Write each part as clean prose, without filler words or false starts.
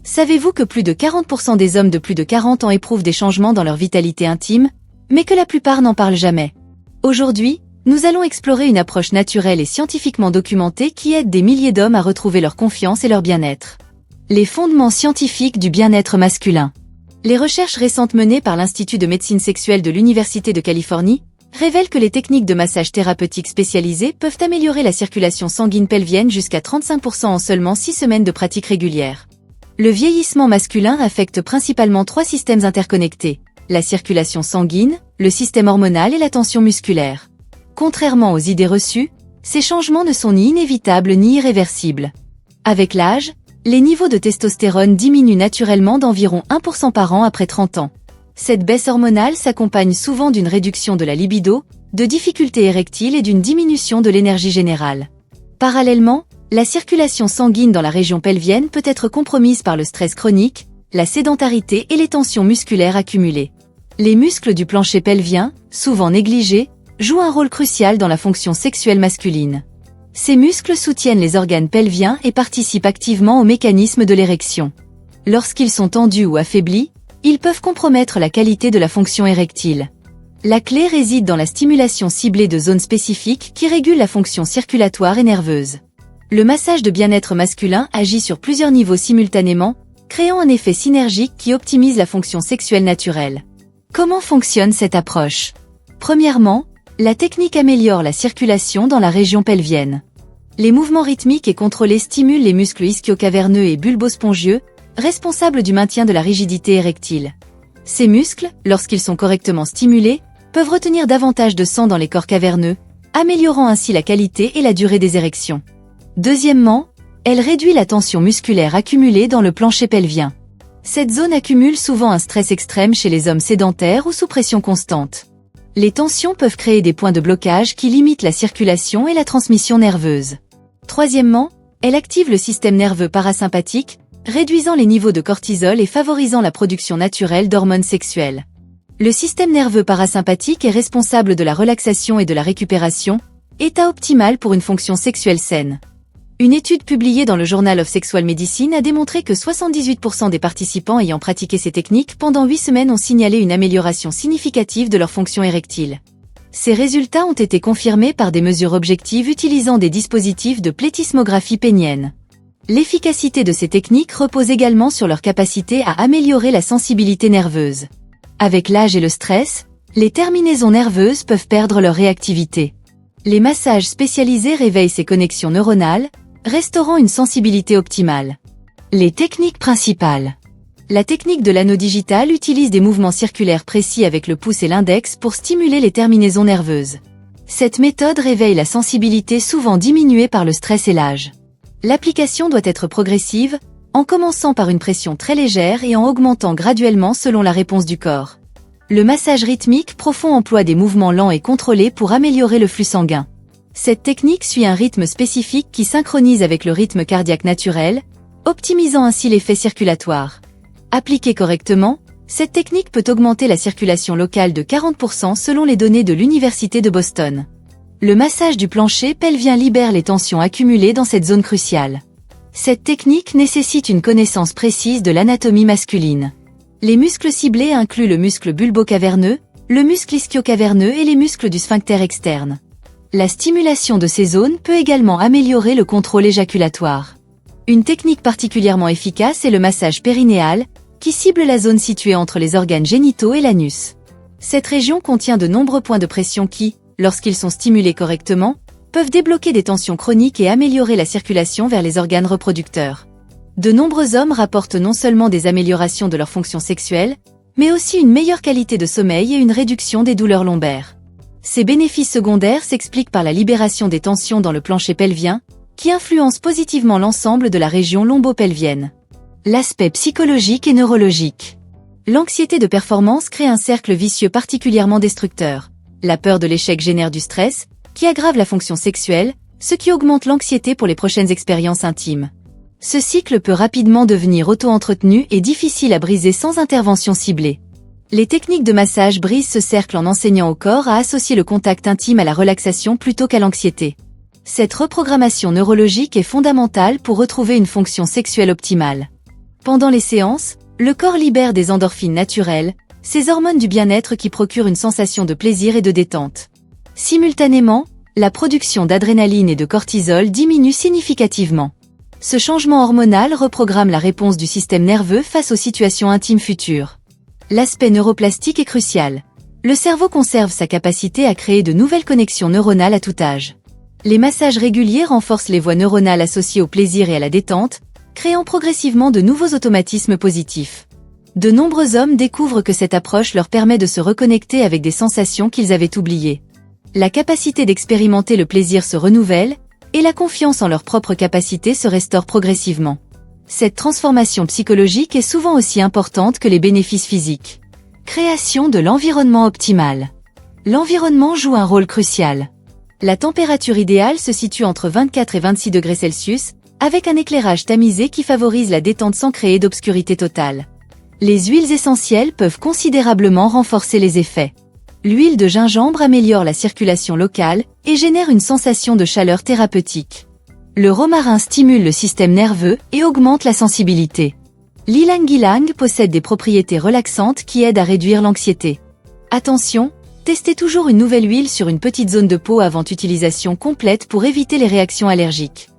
Savez-vous que plus de 40% des hommes de plus de 40 ans éprouvent des changements dans leur vitalité intime, mais que la plupart n'en parlent jamais? Aujourd'hui, nous allons explorer une approche naturelle et scientifiquement documentée qui aide des milliers d'hommes à retrouver leur confiance et leur bien-être. Les fondements scientifiques du bien-être masculin. Les recherches récentes menées par l'Institut de médecine sexuelle de l'Université de Californie révèlent que les techniques de massage thérapeutique spécialisées peuvent améliorer la circulation sanguine pelvienne jusqu'à 35% en seulement 6 semaines de pratique régulière. Le vieillissement masculin affecte principalement 3 systèmes interconnectés: la circulation sanguine, le système hormonal et la tension musculaire. Contrairement aux idées reçues, ces changements ne sont ni inévitables ni irréversibles. Avec l'âge, les niveaux de testostérone diminuent naturellement d'environ 1% par an après 30 ans. Cette baisse hormonale s'accompagne souvent d'une réduction de la libido, de difficultés érectiles et d'une diminution de l'énergie générale. Parallèlement, la circulation sanguine dans la région pelvienne peut être compromise par le stress chronique, la sédentarité et les tensions musculaires accumulées. Les muscles du plancher pelvien, souvent négligés, jouent un rôle crucial dans la fonction sexuelle masculine. Ces muscles soutiennent les organes pelviens et participent activement au mécanisme de l'érection. Lorsqu'ils sont tendus ou affaiblis, ils peuvent compromettre la qualité de la fonction érectile. La clé réside dans la stimulation ciblée de zones spécifiques qui régulent la fonction circulatoire et nerveuse. Le massage de bien-être masculin agit sur plusieurs niveaux simultanément, créant un effet synergique qui optimise la fonction sexuelle naturelle. Comment fonctionne cette approche? Premièrement, la technique améliore la circulation dans la région pelvienne. Les mouvements rythmiques et contrôlés stimulent les muscles ischio-caverneux et bulbo-spongieux, responsables du maintien de la rigidité érectile. Ces muscles, lorsqu'ils sont correctement stimulés, peuvent retenir davantage de sang dans les corps caverneux, améliorant ainsi la qualité et la durée des érections. Deuxièmement, elle réduit la tension musculaire accumulée dans le plancher pelvien. Cette zone accumule souvent un stress extrême chez les hommes sédentaires ou sous pression constante. Les tensions peuvent créer des points de blocage qui limitent la circulation et la transmission nerveuse. Troisièmement, elle active le système nerveux parasympathique, réduisant les niveaux de cortisol et favorisant la production naturelle d'hormones sexuelles. Le système nerveux parasympathique est responsable de la relaxation et de la récupération, état optimal pour une fonction sexuelle saine. Une étude publiée dans le Journal of Sexual Medicine a démontré que 78% des participants ayant pratiqué ces techniques pendant 8 semaines ont signalé une amélioration significative de leur fonction érectile. Ces résultats ont été confirmés par des mesures objectives utilisant des dispositifs de plétismographie pénienne. L'efficacité de ces techniques repose également sur leur capacité à améliorer la sensibilité nerveuse. Avec l'âge et le stress, les terminaisons nerveuses peuvent perdre leur réactivité. Les massages spécialisés réveillent ces connexions neuronales, restaurant une sensibilité optimale. Les techniques principales. La technique de l'anneau digital utilise des mouvements circulaires précis avec le pouce et l'index pour stimuler les terminaisons nerveuses. Cette méthode réveille la sensibilité souvent diminuée par le stress et l'âge. L'application doit être progressive, en commençant par une pression très légère et en augmentant graduellement selon la réponse du corps. Le massage rythmique profond emploie des mouvements lents et contrôlés pour améliorer le flux sanguin. Cette technique suit un rythme spécifique qui synchronise avec le rythme cardiaque naturel, optimisant ainsi l'effet circulatoire. Appliquée correctement, cette technique peut augmenter la circulation locale de 40% selon les données de l'Université de Boston. Le massage du plancher pelvien libère les tensions accumulées dans cette zone cruciale. Cette technique nécessite une connaissance précise de l'anatomie masculine. Les muscles ciblés incluent le muscle bulbo-caverneux, le muscle ischio-caverneux et les muscles du sphincter externe. La stimulation de ces zones peut également améliorer le contrôle éjaculatoire. Une technique particulièrement efficace est le massage périnéal, qui cible la zone située entre les organes génitaux et l'anus. Cette région contient de nombreux points de pression qui, lorsqu'ils sont stimulés correctement, peuvent débloquer des tensions chroniques et améliorer la circulation vers les organes reproducteurs. De nombreux hommes rapportent non seulement des améliorations de leur fonction sexuelle, mais aussi une meilleure qualité de sommeil et une réduction des douleurs lombaires. Ces bénéfices secondaires s'expliquent par la libération des tensions dans le plancher pelvien, qui influence positivement l'ensemble de la région lombo-pelvienne. L'aspect psychologique et neurologique. L'anxiété de performance crée un cercle vicieux particulièrement destructeur. La peur de l'échec génère du stress, qui aggrave la fonction sexuelle, ce qui augmente l'anxiété pour les prochaines expériences intimes. Ce cycle peut rapidement devenir auto-entretenu et difficile à briser sans intervention ciblée. Les techniques de massage brisent ce cercle en enseignant au corps à associer le contact intime à la relaxation plutôt qu'à l'anxiété. Cette reprogrammation neurologique est fondamentale pour retrouver une fonction sexuelle optimale. Pendant les séances, le corps libère des endorphines naturelles, ces hormones du bien-être qui procurent une sensation de plaisir et de détente. Simultanément, la production d'adrénaline et de cortisol diminue significativement. Ce changement hormonal reprogramme la réponse du système nerveux face aux situations intimes futures. L'aspect neuroplastique est crucial. Le cerveau conserve sa capacité à créer de nouvelles connexions neuronales à tout âge. Les massages réguliers renforcent les voies neuronales associées au plaisir et à la détente, créant progressivement de nouveaux automatismes positifs. De nombreux hommes découvrent que cette approche leur permet de se reconnecter avec des sensations qu'ils avaient oubliées. La capacité d'expérimenter le plaisir se renouvelle, et la confiance en leur propre capacité se restaure progressivement. Cette transformation psychologique est souvent aussi importante que les bénéfices physiques. Création de l'environnement optimal. L'environnement joue un rôle crucial. La température idéale se situe entre 24 et 26 degrés Celsius, avec un éclairage tamisé qui favorise la détente sans créer d'obscurité totale. Les huiles essentielles peuvent considérablement renforcer les effets. L'huile de gingembre améliore la circulation locale et génère une sensation de chaleur thérapeutique. Le romarin stimule le système nerveux et augmente la sensibilité. L'ylang-ylang possède des propriétés relaxantes qui aident à réduire l'anxiété. Attention, testez toujours une nouvelle huile sur une petite zone de peau avant utilisation complète pour éviter les réactions allergiques.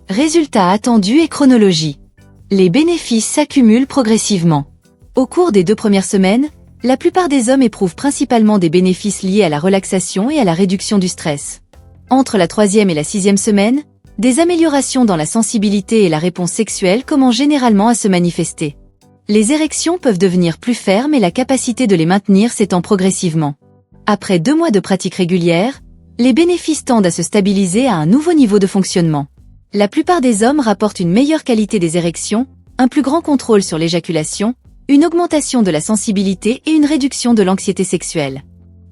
Résultats attendus et chronologie. Les bénéfices s'accumulent progressivement. Au cours des 2 premières semaines, la plupart des hommes éprouvent principalement des bénéfices liés à la relaxation et à la réduction du stress. Entre la 3e et la 6e semaine, des améliorations dans la sensibilité et la réponse sexuelle commencent généralement à se manifester. Les érections peuvent devenir plus fermes et la capacité de les maintenir s'étend progressivement. Après 2 mois de pratique régulière, les bénéfices tendent à se stabiliser à un nouveau niveau de fonctionnement. La plupart des hommes rapportent une meilleure qualité des érections, un plus grand contrôle sur l'éjaculation, une augmentation de la sensibilité et une réduction de l'anxiété sexuelle.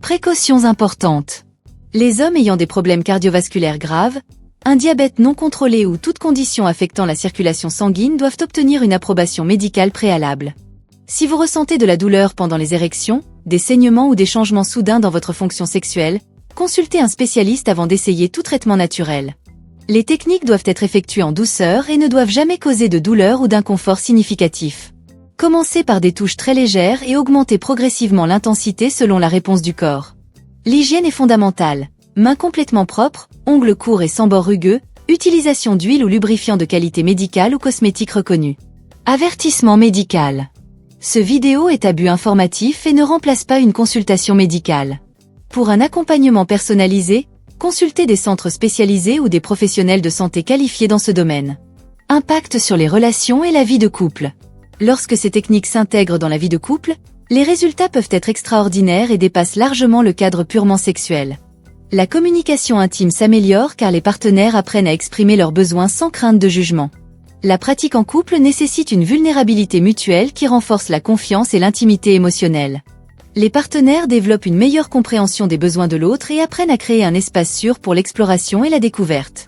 Précautions importantes. Les hommes ayant des problèmes cardiovasculaires graves, un diabète non contrôlé ou toute condition affectant la circulation sanguine doivent obtenir une approbation médicale préalable. Si vous ressentez de la douleur pendant les érections, des saignements ou des changements soudains dans votre fonction sexuelle, consultez un spécialiste avant d'essayer tout traitement naturel. Les techniques doivent être effectuées en douceur et ne doivent jamais causer de douleur ou d'inconfort significatif. Commencez par des touches très légères et augmentez progressivement l'intensité selon la réponse du corps. L'hygiène est fondamentale. Mains complètement propres, ongles courts et sans bords rugueux, utilisation d'huile ou lubrifiant de qualité médicale ou cosmétique reconnu. Avertissement médical. Ce vidéo est à but informatif et ne remplace pas une consultation médicale. Pour un accompagnement personnalisé, consultez des centres spécialisés ou des professionnels de santé qualifiés dans ce domaine. Impact sur les relations et la vie de couple. Lorsque ces techniques s'intègrent dans la vie de couple, les résultats peuvent être extraordinaires et dépassent largement le cadre purement sexuel. La communication intime s'améliore car les partenaires apprennent à exprimer leurs besoins sans crainte de jugement. La pratique en couple nécessite une vulnérabilité mutuelle qui renforce la confiance et l'intimité émotionnelle. Les partenaires développent une meilleure compréhension des besoins de l'autre et apprennent à créer un espace sûr pour l'exploration et la découverte.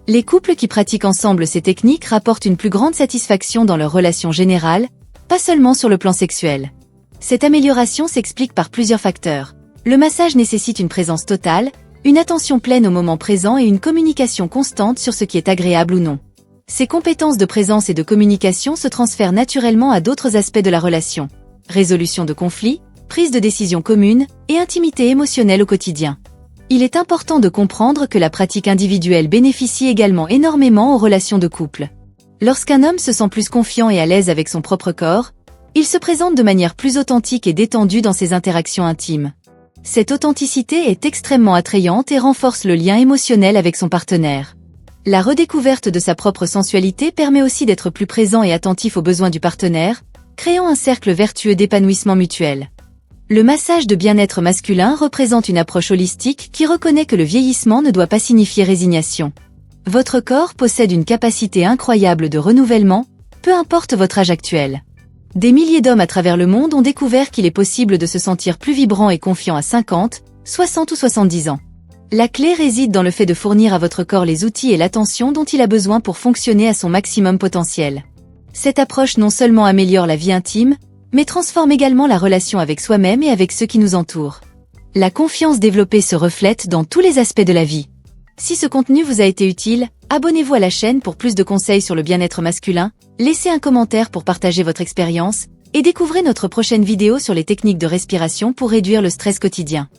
Les couples qui pratiquent ensemble ces techniques rapportent une plus grande satisfaction dans leur relation générale, pas seulement sur le plan sexuel. Cette amélioration s'explique par plusieurs facteurs. Le massage nécessite une présence totale, une attention pleine au moment présent et une communication constante sur ce qui est agréable ou non. Ces compétences de présence et de communication se transfèrent naturellement à d'autres aspects de la relation. Résolution de conflits, prise de décisions communes et intimité émotionnelle au quotidien. Il est important de comprendre que la pratique individuelle bénéficie également énormément aux relations de couple. Lorsqu'un homme se sent plus confiant et à l'aise avec son propre corps, il se présente de manière plus authentique et détendue dans ses interactions intimes. Cette authenticité est extrêmement attrayante et renforce le lien émotionnel avec son partenaire. La redécouverte de sa propre sensualité permet aussi d'être plus présent et attentif aux besoins du partenaire, créant un cercle vertueux d'épanouissement mutuel. Le massage de bien-être masculin représente une approche holistique qui reconnaît que le vieillissement ne doit pas signifier résignation. Votre corps possède une capacité incroyable de renouvellement, peu importe votre âge actuel. Des milliers d'hommes à travers le monde ont découvert qu'il est possible de se sentir plus vibrant et confiant à 50, 60 ou 70 ans. La clé réside dans le fait de fournir à votre corps les outils et l'attention dont il a besoin pour fonctionner à son maximum potentiel. Cette approche non seulement améliore la vie intime, mais transforme également la relation avec soi-même et avec ceux qui nous entourent. La confiance développée se reflète dans tous les aspects de la vie. Si ce contenu vous a été utile, Abonnez-vous à la chaîne pour plus de conseils sur le bien-être masculin, laissez un commentaire pour partager votre expérience, et découvrez notre prochaine vidéo sur les techniques de respiration pour réduire le stress quotidien.